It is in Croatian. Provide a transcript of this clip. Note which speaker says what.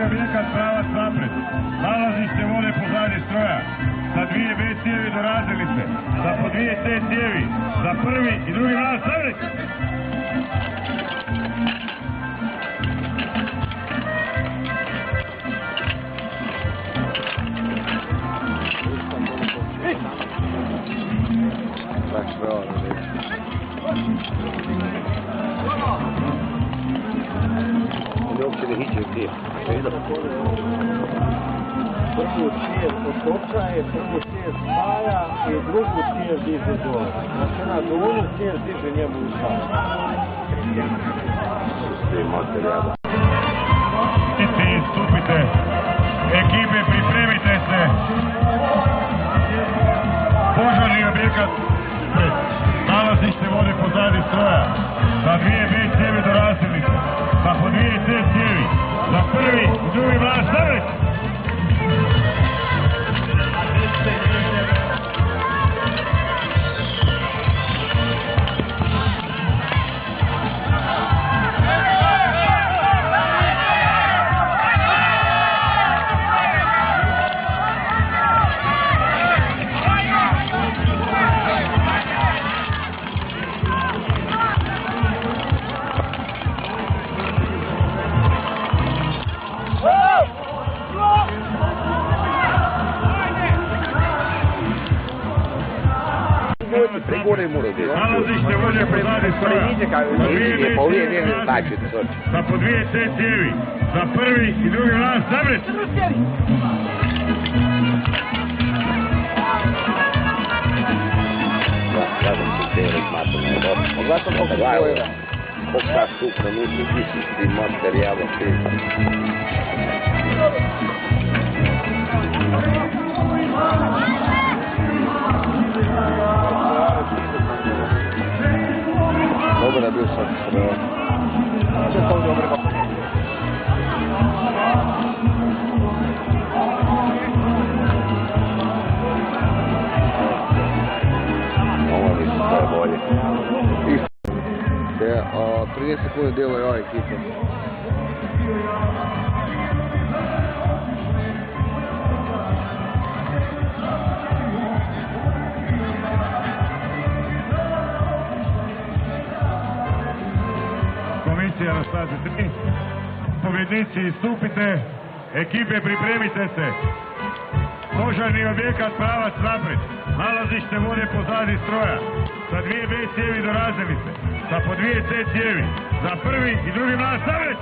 Speaker 1: objekat pravac napred. Nalazište vode pozadi stroja. Sa 2 B cijevi do razdjelnice. Sa po 2 C cijevi. Za prvi i drugi nalaz napred.
Speaker 2: Uopće ne hiće gdje.
Speaker 3: Prvu cijev otopčaje, prvu cijev spaja i drugu cijev diže dole. Znači ona dolju cijev diže njemu u spaja.
Speaker 2: Sve materijala.
Speaker 1: Istupite, ekipe pripremite se. Požarni objekat pred. Nalazište vode pozadi stroja. Sa 2 B cijevi do razdjelnice. Sa po 2 C cijevi. Za prvi i drugi nalaz napred.
Speaker 2: Prigore mora biti.
Speaker 1: Nalazište vode pozadi stroja.
Speaker 2: Pa uvijek nije znači da soči.
Speaker 1: Sa po 2 C cijevi. Za prvi i drugi nalaz napred.
Speaker 2: Gledam se cijeli smatram. Oglasom koliko svojega. Koliko ta stupna nuti viši materijala. Dobro je bio sad sreo. Sve to dobro je kako nije. Ovo nisu sve bolje. Isto. 30 sekundi djela je ova ekipa.
Speaker 1: Komisija na stazi 3. Pobjednici istupite, ekipe pripremite se. Požarni objekat pravac napred. Nalazište vode pozadi stroja. Sa 2 B cijevi do razdjelnice. Sa po 2 C cijevi. Za prvi i drugi nalaz napred.